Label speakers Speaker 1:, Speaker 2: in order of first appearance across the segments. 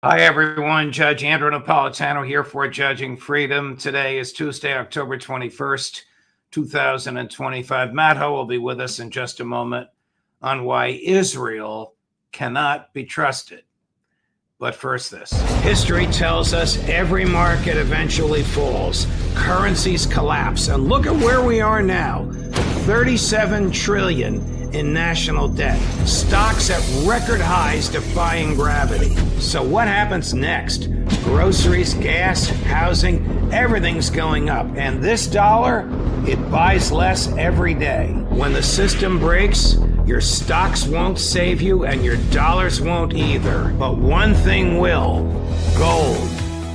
Speaker 1: Hi, everyone. Judge Andrew Napolitano here for Judging Freedom. Today is Tuesday, October 21st, 2025. Matt Ho will be with us in just a moment on why Israel cannot be trusted. But first, this. History tells us every market eventually falls. Currencies collapse. And look at where we are now. 37 trillion in national debt. Stocks at record highs defying gravity. So what happens next? Groceries, gas, housing, everything's going up. And this dollar, it buys less every day. When the system breaks, your stocks won't save you and your dollars won't either. But one thing will: gold.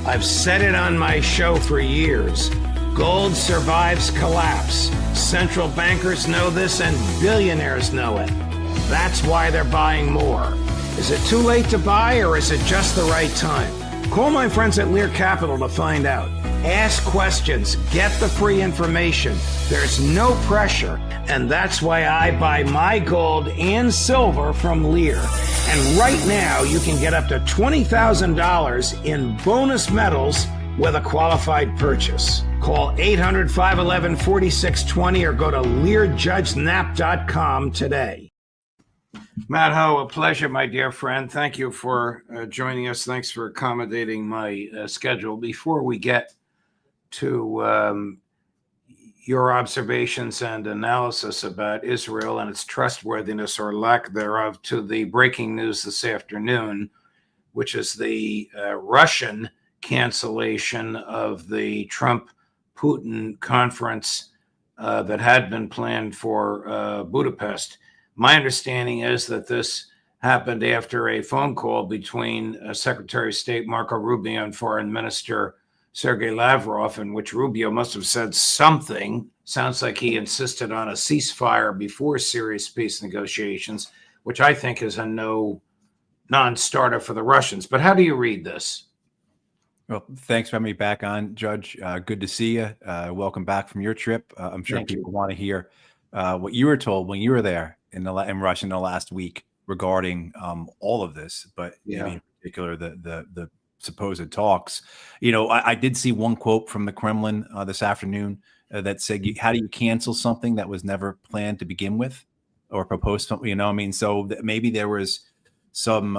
Speaker 1: I've said it on my show for years. Gold survives collapse. Central bankers know this and billionaires know it. That's why they're buying more. Is it too late to buy, or is it just the right time? Call my friends at Lear Capital to find out. Ask questions, get the free information. There's no pressure, and that's why I buy my gold and silver from Lear. And right now, you can get up to $20,000 in bonus metals with a qualified purchase. Call 800-511-4620 or go to LearJudgeNap.com today. Matt Ho, a pleasure, my dear friend. Thank you for joining us. Thanks for accommodating my schedule. Before we get to your observations and analysis about Israel and its trustworthiness or lack thereof, to the breaking news this afternoon, which is the Russian cancellation of the Trump-Putin conference that had been planned for Budapest. My understanding is that this happened after a phone call between Secretary of State Marco Rubio and Foreign Minister Sergei Lavrov, in which Rubio must have said something. Sounds like he insisted on a ceasefire before serious peace negotiations, which I think is a non-starter for the Russians. But how do you read this?
Speaker 2: Well, thanks for having me back on, Judge. Good to see you. Welcome back from your trip. I'm sure people want to hear what you were told when you were there in Russia in the last week regarding all of this, but in particular the supposed talks. I did see one quote from the Kremlin this afternoon that said, "How do you cancel something that was never planned to begin with, or propose something?" So maybe there was some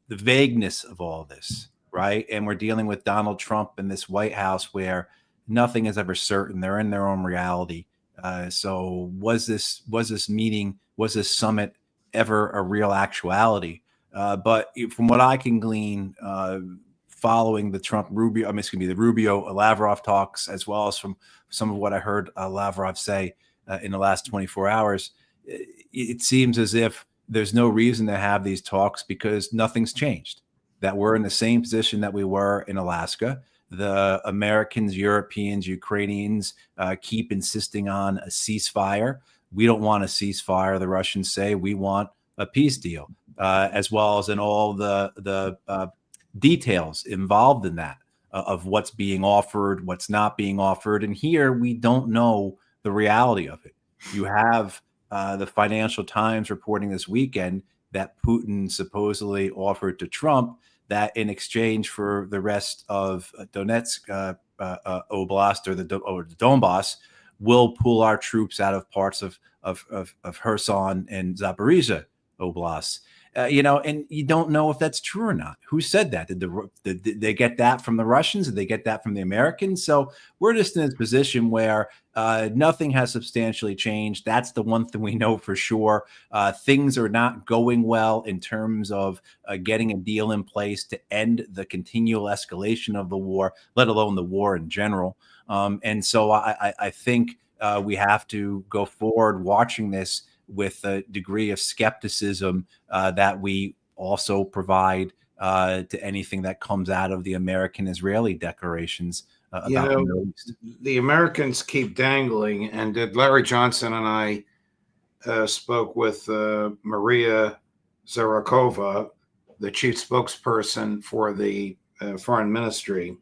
Speaker 2: the vagueness of all this, right? And we're dealing with Donald Trump in this White House where nothing is ever certain. They're in their own reality. So was this meeting, was this summit ever a real actuality? But from what I can glean, following the the Rubio Lavrov talks, as well as from some of what I heard Lavrov say in the last 24 hours, it seems as if there's no reason to have these talks because nothing's changed. That we're in the same position that we were in Alaska. The Americans, Europeans, Ukrainians keep insisting on a ceasefire. We don't want a ceasefire. The Russians say we want a peace deal, as well as in all the details involved in that of what's being offered, what's not being offered. And here we don't know the reality of it. You have the Financial Times reporting this weekend that Putin supposedly offered to Trump that in exchange for the rest of Donetsk Oblast or the Donbass, will pull our troops out of parts of Kherson and Zaporizhia Oblast. And you don't know if that's true or not. Who said that? Did they get that from the Russians? Did they get that from the Americans? So we're just in a position where nothing has substantially changed. That's the one thing we know for sure. Things are not going well in terms of getting a deal in place to end the continual escalation of the war, let alone the war in general. And so I think we have to go forward watching this with a degree of skepticism that we also provide to anything that comes out of the American-Israeli declarations about the Middle East.
Speaker 1: The Americans keep dangling, and Larry Johnson and I spoke with Maria Zakharova, the chief spokesperson for the foreign ministry,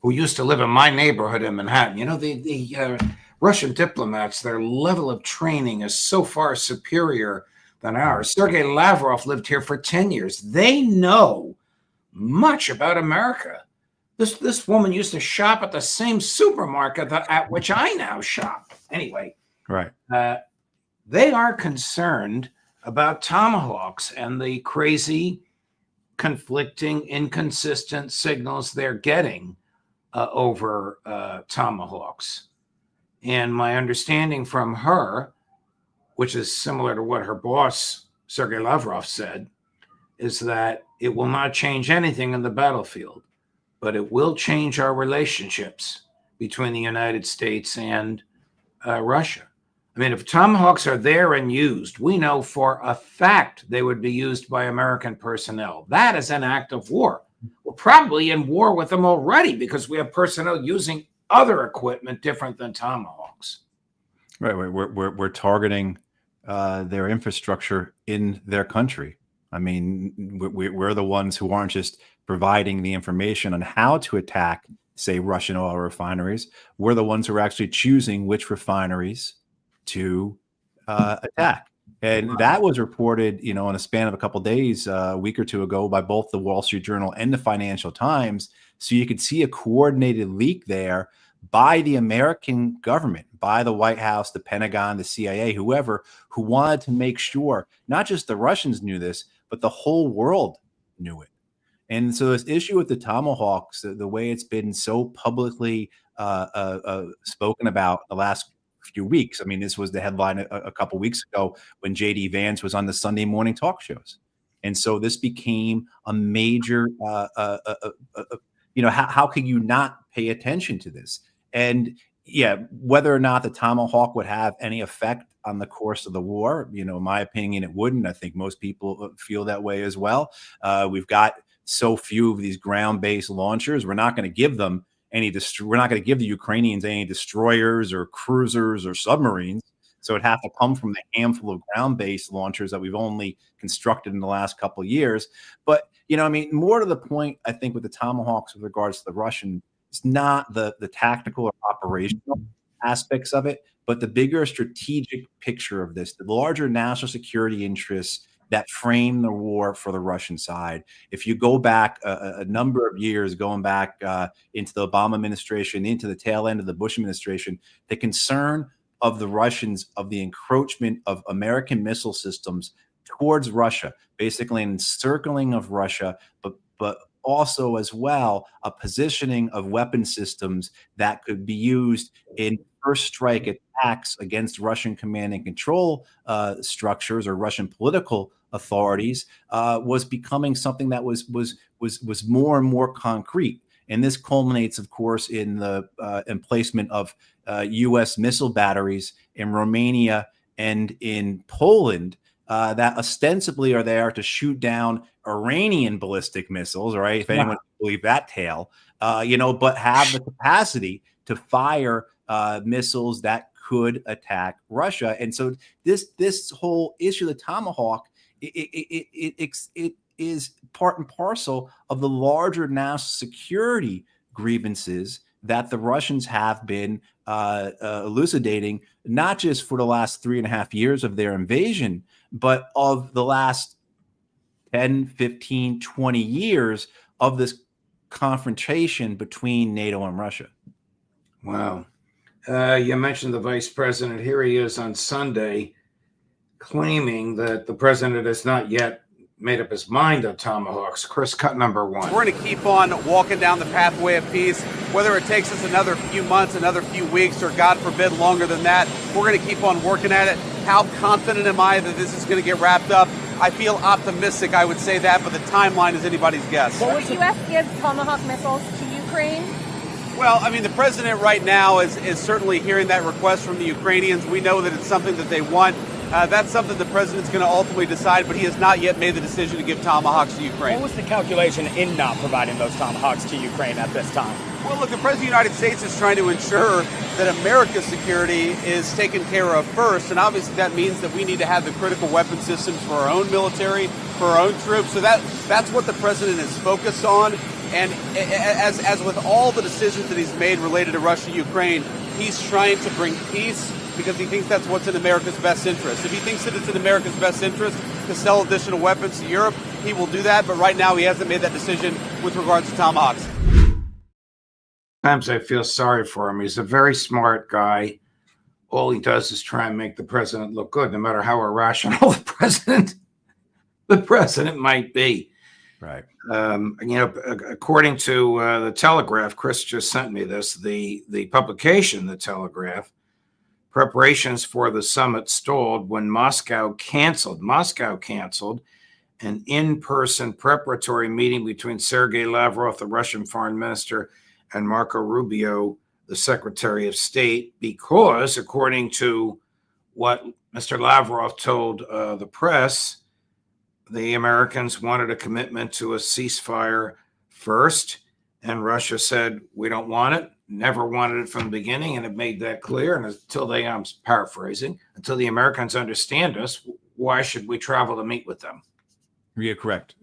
Speaker 1: who used to live in my neighborhood in Manhattan. The Russian diplomats, their level of training is so far superior than ours. Sergei Lavrov lived here for 10 years. They know much about America. This woman used to shop at the same supermarket at which I now shop. Anyway,
Speaker 2: right.
Speaker 1: They are concerned about Tomahawks and the crazy, conflicting, inconsistent signals they're getting over Tomahawks. And my understanding from her, which is similar to what her boss, Sergei Lavrov, said, is that it will not change anything in the battlefield, but it will change our relationships between the United States and Russia. I mean, if Tomahawks are there and used, we know for a fact they would be used by American personnel. That is an act of war. We're probably in war with them already because we have personnel using other equipment different than Tomahawks.
Speaker 2: Right. We're targeting their infrastructure in their country. I mean, we're the ones who aren't just providing the information on how to attack, say, Russian oil refineries. We're the ones who are actually choosing which refineries to attack. And that was reported, in a span of a couple of days, a week or two ago, by both the Wall Street Journal and the Financial Times. So you could see a coordinated leak there by the American government, by the White House, the Pentagon, the CIA, whoever, who wanted to make sure not just the Russians knew this, but the whole world knew it. And so this issue with the Tomahawks, the way it's been so publicly spoken about the last few weeks. I mean, this was the headline a couple weeks ago when J.D. Vance was on the Sunday morning talk shows. And so this became a major, how could you not pay attention to this? And yeah, whether or not the Tomahawk would have any effect on the course of the war, in my opinion, it wouldn't. I think most people feel that way as well. We've got so few of these ground-based launchers. We're not going to give them we're not going to give the Ukrainians any destroyers or cruisers or submarines. So it'd have to come from the handful of ground-based launchers that we've only constructed in the last couple of years. But, more to the point, I think, with the Tomahawks with regards to the Russian, it's not the tactical or operational aspects of it, but the bigger strategic picture of this, the larger national security interests that frame the war for the Russian side. If you go back a number of years, going back into the Obama administration, into the tail end of the Bush administration, the concern of the Russians of the encroachment of American missile systems towards Russia, basically an encircling of Russia, but also as well a positioning of weapon systems that could be used in first strike attacks against Russian command and control structures or Russian political authorities was becoming something that was more and more concrete. And this culminates, of course, in the emplacement of U.S. missile batteries in Romania and in Poland that ostensibly are there to shoot down Iranian ballistic missiles, right? If anyone can believe that tale, but have the capacity to fire missiles that could attack Russia. And so this whole issue of the Tomahawk, it is part and parcel of the larger national security grievances that the Russians have been elucidating, not just for the last 3.5 years of their invasion, but of the last 10, 15, 20 years of this confrontation between NATO and Russia.
Speaker 1: Wow. You mentioned the vice president. Here he is on Sunday claiming that the president has not yet made up his mind on Tomahawks. Chris, cut number one.
Speaker 3: We're going to keep on walking down the pathway of peace, whether it takes us another few months, another few weeks, or God forbid longer than that. We're going to keep on working at it. How confident am I that this is going to get wrapped up? I feel optimistic, I would say that, but the timeline is anybody's guess.
Speaker 4: Will the U.S. give Tomahawk missiles to Ukraine?
Speaker 3: Well, I mean, the president right now is certainly hearing that request from the Ukrainians. We know that it's something that they want. That's something the president's going to ultimately decide, but he has not yet made the decision to give Tomahawks to Ukraine.
Speaker 5: What was the calculation in not providing those Tomahawks to Ukraine at this time?
Speaker 3: Well, look, the President of the United States is trying to ensure that America's security is taken care of first, and obviously that means that we need to have the critical weapon systems for our own military, for our own troops. So that's what the president is focused on. And as with all the decisions that he's made related to Russia, Ukraine, he's trying to bring peace because he thinks that's what's in America's best interest. If he thinks that it's in America's best interest to sell additional weapons to Europe, he will do that. But right now, he hasn't made that decision with regards to Tomahawks.
Speaker 1: Sometimes I feel sorry for him. He's a very smart guy. All he does is try and make the president look good, no matter how irrational the president might be.
Speaker 2: Right.
Speaker 1: According to the Telegraph, Chris just sent me this, the publication, the Telegraph, preparations for the summit stalled when Moscow canceled an in-person preparatory meeting between Sergei Lavrov, the Russian foreign minister, and Marco Rubio, the Secretary of State, because, according to what Mr. Lavrov told the press, the Americans wanted a commitment to a ceasefire first, and Russia said, we don't want it, never wanted it from the beginning, and it made that clear. And until I'm paraphrasing, until the Americans understand us, why should we travel to meet with them?
Speaker 2: Yeah, correct.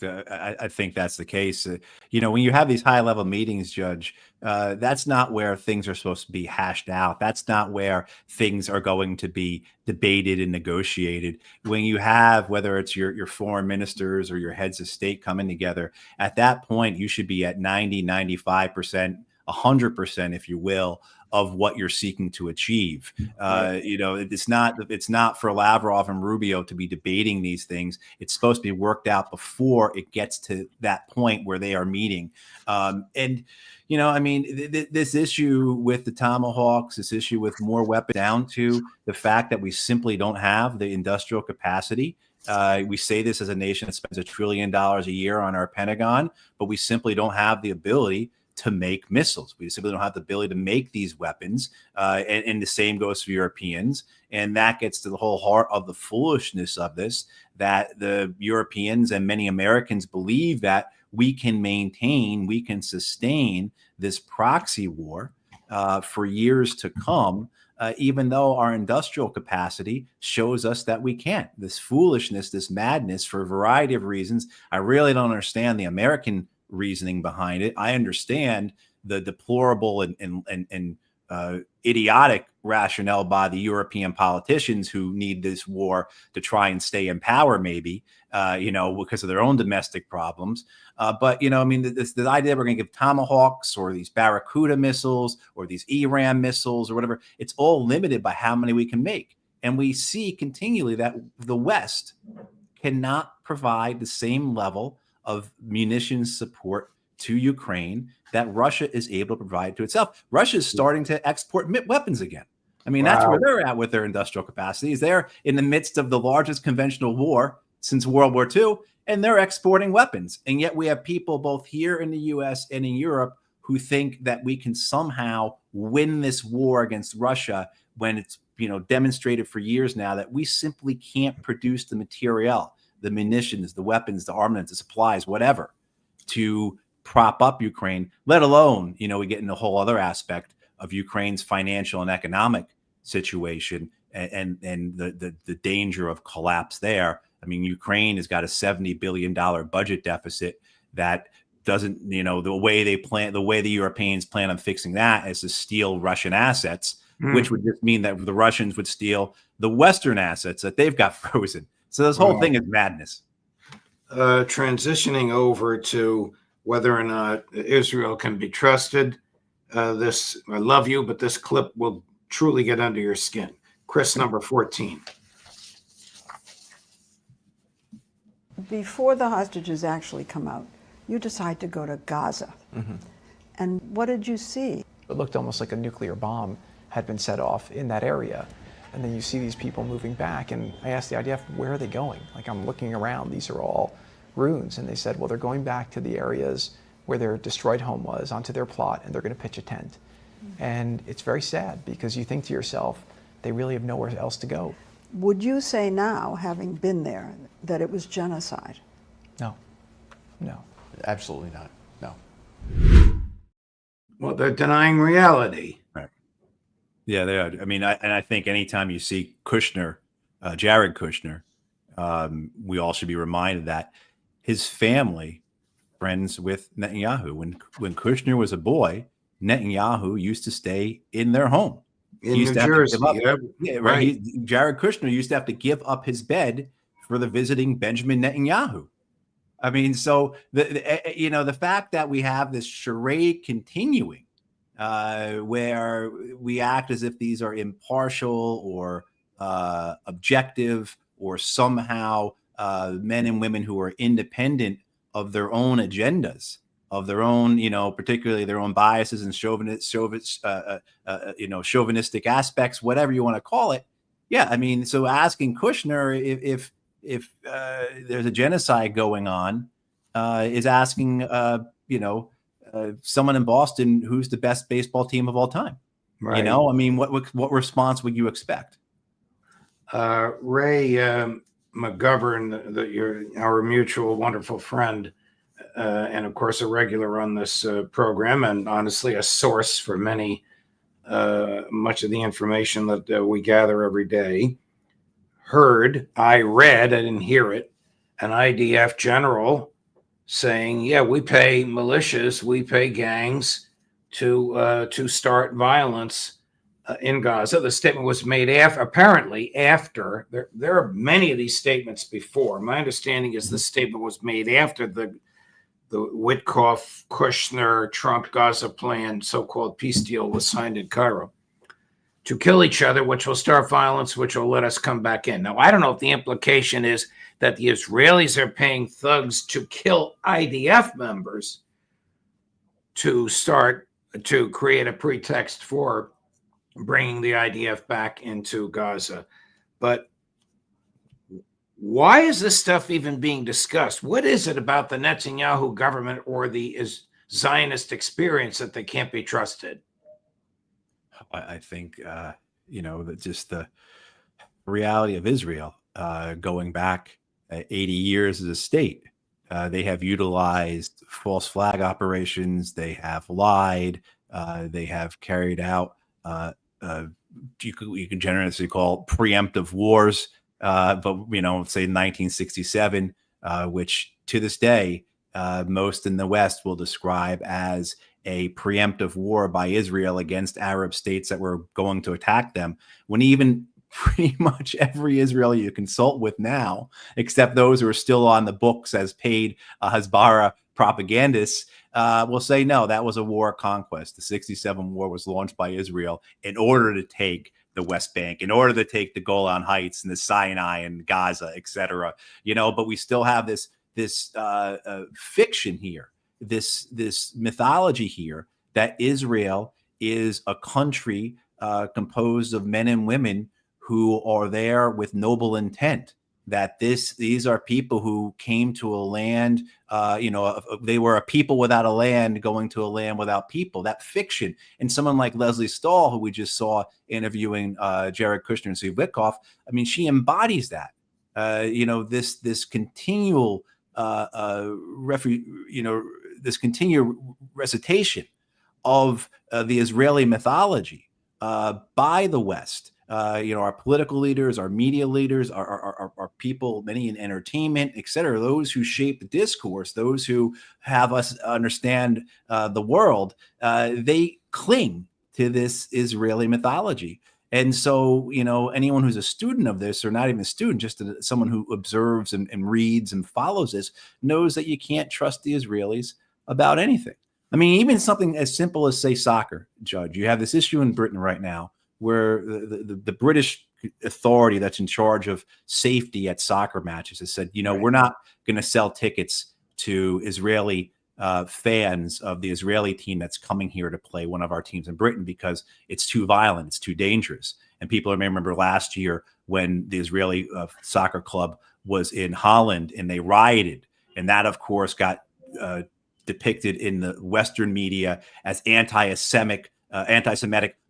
Speaker 2: I think that's the case. When you have these high level meetings, Judge, that's not where things are supposed to be hashed out. That's not where things are going to be debated and negotiated. When you have, whether it's your foreign ministers or your heads of state coming together, at that point, you should be at 90, 95%, 100%, if you will, of what you're seeking to achieve. It's not for Lavrov and Rubio to be debating these things. It's supposed to be worked out before it gets to that point where they are meeting. This issue with the Tomahawks, this issue with more weapons, down to the fact that we simply don't have the industrial capacity. We say this as a nation that spends $1 trillion a year on our Pentagon, but we simply don't have the ability to make missiles. We simply don't have the ability to make these weapons. And the same goes for Europeans. And that gets to the whole heart of the foolishness of this, that the Europeans and many Americans believe that we can sustain this proxy war for years to come, even though our industrial capacity shows us that we can't. This foolishness, this madness, for a variety of reasons. I really don't understand the American reasoning behind it. I understand the deplorable and idiotic rationale by the European politicians who need this war to try and stay in power, maybe, because of their own domestic problems. But the idea we're going to give Tomahawks or these Barracuda missiles or these Iran missiles or whatever, it's all limited by how many we can make. And we see continually that the West cannot provide the same level of munitions support to Ukraine that Russia is able to provide to itself. Russia is starting to export weapons again. I mean, That's where they're at with their industrial capacities. They're in the midst of the largest conventional war since World War II, and they're exporting weapons. And yet we have people both here in the US and in Europe who think that we can somehow win this war against Russia when it's demonstrated for years now that we simply can't produce the material, the munitions, the weapons, the armaments, the supplies, whatever, to prop up Ukraine, let alone, we get in a whole other aspect of Ukraine's financial and economic situation and the danger of collapse there. I mean, Ukraine has got a $70 billion budget deficit that doesn't, the way the Europeans plan on fixing that is to steal Russian assets, which would just mean that the Russians would steal the Western assets that they've got frozen. So this whole thing is madness.
Speaker 1: Transitioning over to whether or not Israel can be trusted. I love you, but this clip will truly get under your skin. Chris, number 14.
Speaker 6: Before the hostages actually come out, you decide to go to Gaza. Mm-hmm. And what did you see?
Speaker 7: It looked almost like a nuclear bomb had been set off in that area. And then you see these people moving back, and I asked the IDF, where are they going? Like, I'm looking around, these are all ruins. And they said, well, they're going back to the areas where their destroyed home was, onto their plot, and they're going to pitch a tent. Mm-hmm. And it's very sad, because you think to yourself, they really have nowhere else to go.
Speaker 6: Would you say now, having been there, that it was genocide?
Speaker 7: No.
Speaker 8: Absolutely not. No.
Speaker 1: Well, they're denying reality.
Speaker 2: Right. Yeah, they are. I mean, I think anytime you see Kushner, Jared Kushner, we all should be reminded that his family, friends with Netanyahu. When Kushner was a boy, Netanyahu used to stay in their home.
Speaker 1: in
Speaker 2: used
Speaker 1: New
Speaker 2: to have to
Speaker 1: Jersey.
Speaker 2: give up.
Speaker 1: Yeah,
Speaker 2: Yeah, right. Jared Kushner used to have to give up his bed for the visiting Benjamin Netanyahu. I mean, so the fact that we have this charade continuing, where we act as if these are impartial or objective or somehow men and women who are independent of their own agendas, of their own, particularly their own biases and chauvinistic aspects, whatever you want to call it. Yeah, I mean, so asking Kushner if there's a genocide going on is asking, someone in Boston who's the best baseball team of all time.
Speaker 1: Right.
Speaker 2: I mean, what response would you expect?
Speaker 1: Ray McGovern, our mutual wonderful friend, and of course a regular on this program, and honestly a source for much of the information that we gather every day, I didn't hear it, an IDF general saying, yeah, we pay militias, we pay gangs to start violence in Gaza. The statement was made apparently after. There are many of these statements before. My understanding is the statement was made after the Witkoff, Kushner, Trump Gaza plan, so-called peace deal was signed in Cairo to kill each other, which will start violence, which will let us come back in. Now, I don't know if the implication is that the Israelis are paying thugs to kill IDF members to create a pretext for bringing the IDF back into Gaza. But why is this stuff even being discussed? What is it about the Netanyahu government or the Zionist experience that they can't be trusted?
Speaker 2: I think, that just the reality of Israel going back 80 years as a state. They have utilized false flag operations. They have lied. They have carried out you can generously call preemptive wars. But say 1967, which to this day most in the West will describe as a preemptive war by Israel against Arab states that were going to attack them, when even pretty much every Israeli you consult with now, except those who are still on the books as paid Hezbollah propagandists, will say, no, that was a war of conquest. The 67 war was launched by Israel in order to take the West Bank, in order to take the Golan Heights and the Sinai and Gaza, etc. But we still have this fiction here, this mythology here that Israel is a country composed of men and women who are there with noble intent, that these are people who came to a land, they were a people without a land going to a land without people. That fiction. And someone like Leslie Stahl, who we just saw interviewing Jared Kushner and Steve Witkoff, I mean, she embodies that. This continual this continual recitation of the Israeli mythology by the West. Our political leaders, our media leaders, our people, many in entertainment, et cetera, those who shape the discourse, those who have us understand the world, they cling to this Israeli mythology. And so, anyone who's a student of this, or not even a student, just someone who observes and reads and follows this, knows that you can't trust the Israelis about anything. I mean, even something as simple as, say, soccer, Judge. You have this issue in Britain right now where the British authority that's in charge of safety at soccer matches has said, we're not going to sell tickets to Israeli fans of the Israeli team that's coming here to play one of our teams in Britain because it's too violent, it's too dangerous. And people may remember last year when the Israeli soccer club was in Holland and they rioted. And that, of course, got depicted in the Western media as anti-Semitic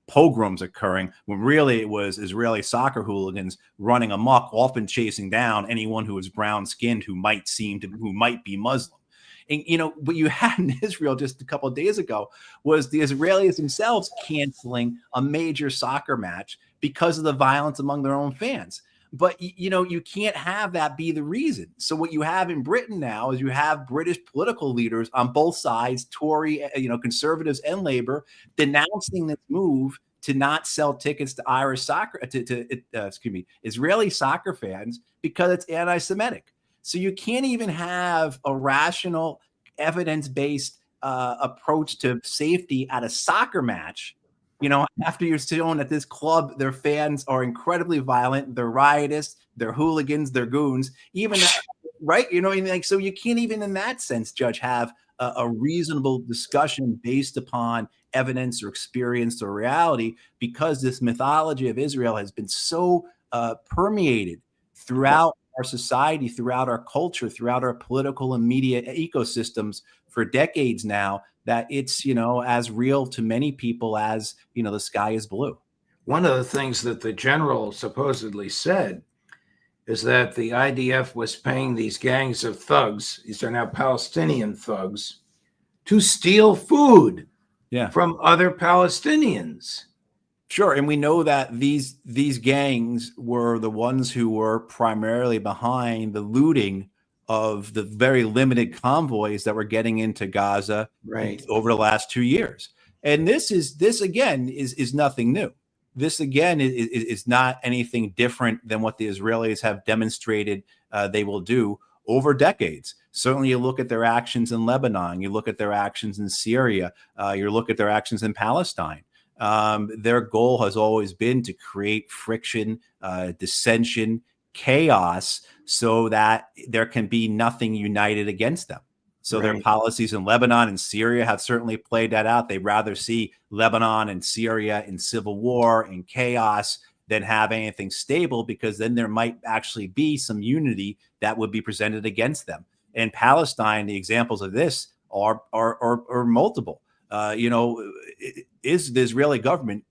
Speaker 2: pogroms occurring, when really it was Israeli soccer hooligans running amok, often chasing down anyone who was brown-skinned who might be Muslim. And what you had in Israel just a couple of days ago was the Israelis themselves canceling a major soccer match because of the violence among their own fans. But you can't have that be the reason. So what you have in Britain now is you have British political leaders on both sides, Tory, conservatives and Labour, denouncing this move to not sell tickets to Irish soccer, Israeli soccer fans because it's anti-Semitic. So you can't even have a rational, evidence-based approach to safety at a soccer match. After you're shown that this club, their fans are incredibly violent, they're riotous, they're hooligans, they're goons, even right? So you can't even in that sense, Judge, have a reasonable discussion based upon evidence or experience or reality, because this mythology of Israel has been so permeated throughout our society, throughout our culture, throughout our political and media ecosystems for decades now, that it's, as real to many people as, the sky is blue.
Speaker 1: One of the things that the general supposedly said is that the IDF was paying these gangs of thugs, these are now Palestinian thugs, to steal food from other Palestinians.
Speaker 2: Sure. And we know that these gangs were the ones who were primarily behind the looting of the very limited convoys that were getting into Gaza over the last 2 years. And this again is nothing new. This again is not anything different than what the Israelis have demonstrated they will do over decades. Certainly, you look at their actions in Lebanon, you look at their actions in Syria, you look at their actions in Palestine. Their goal has always been to create friction, dissension, chaos, so that there can be nothing united against them. So their policies in Lebanon and Syria have certainly played that out. They'd rather see Lebanon and Syria in civil war and chaos than have anything stable, because then there might actually be some unity that would be presented against them. In Palestine, the examples of this are multiple. Is the Israeli government,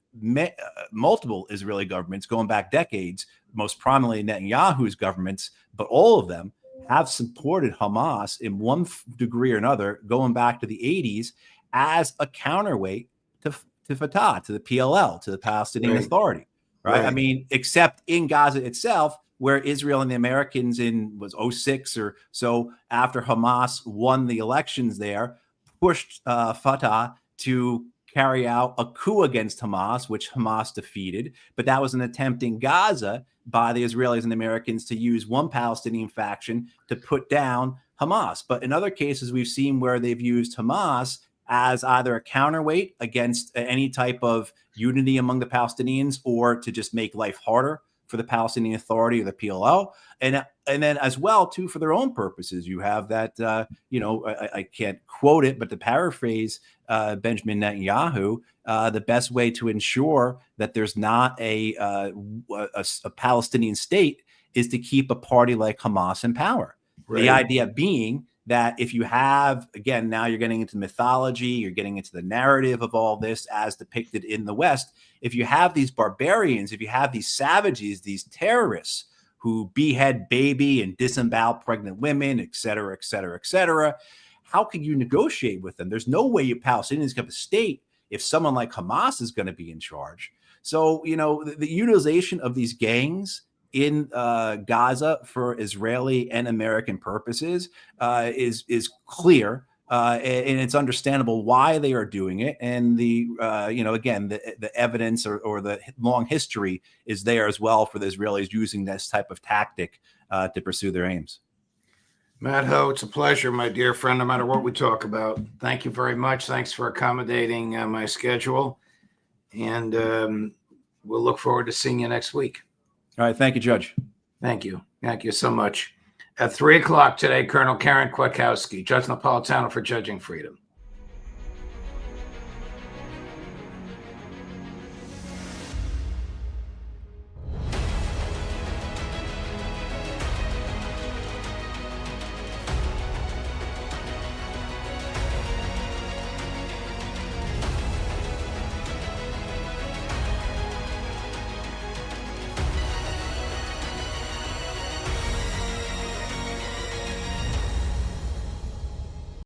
Speaker 2: multiple Israeli governments going back decades, most prominently Netanyahu's governments, but all of them have supported Hamas in one degree or another, going back to the 80s, as a counterweight to Fatah, to the PLL, to the Palestinian Authority, right? I mean, except in Gaza itself, where Israel and the Americans was 06 or so, after Hamas won the elections there, pushed Fatah to carry out a coup against Hamas, which Hamas defeated. But that was an attempt in Gaza by the Israelis and the Americans to use one Palestinian faction to put down Hamas. But in other cases, we've seen where they've used Hamas as either a counterweight against any type of unity among the Palestinians, or to just make life harder for the Palestinian Authority or the PLO, and then as well too for their own purposes. You have that I can't quote it, but to paraphrase Benjamin Netanyahu, the best way to ensure that there's not a Palestinian state is to keep a party like Hamas in power. The idea being that if you have, again, now you're getting into mythology, you're getting into the narrative of all this as depicted in the West. If you have these barbarians, if you have these savages, these terrorists who behead baby and disembowel pregnant women, et cetera, et cetera, et cetera, how can you negotiate with them? There's no way you Palestinians have a state if someone like Hamas is going to be in charge. So, the utilization of these gangs in Gaza for Israeli and American purposes is clear, and it's understandable why they are doing it. And again, the evidence or the long history is there as well for the Israelis using this type of tactic to pursue their aims.
Speaker 1: Matt Ho, it's a pleasure, my dear friend, no matter what we talk about. Thank you very much. Thanks for accommodating my schedule. And we'll look forward to seeing you next week.
Speaker 2: All right. Thank you, Judge.
Speaker 1: Thank you. Thank you so much. At 3:00 today, Colonel Karen Kwiatkowski, Judge Napolitano for Judging Freedom.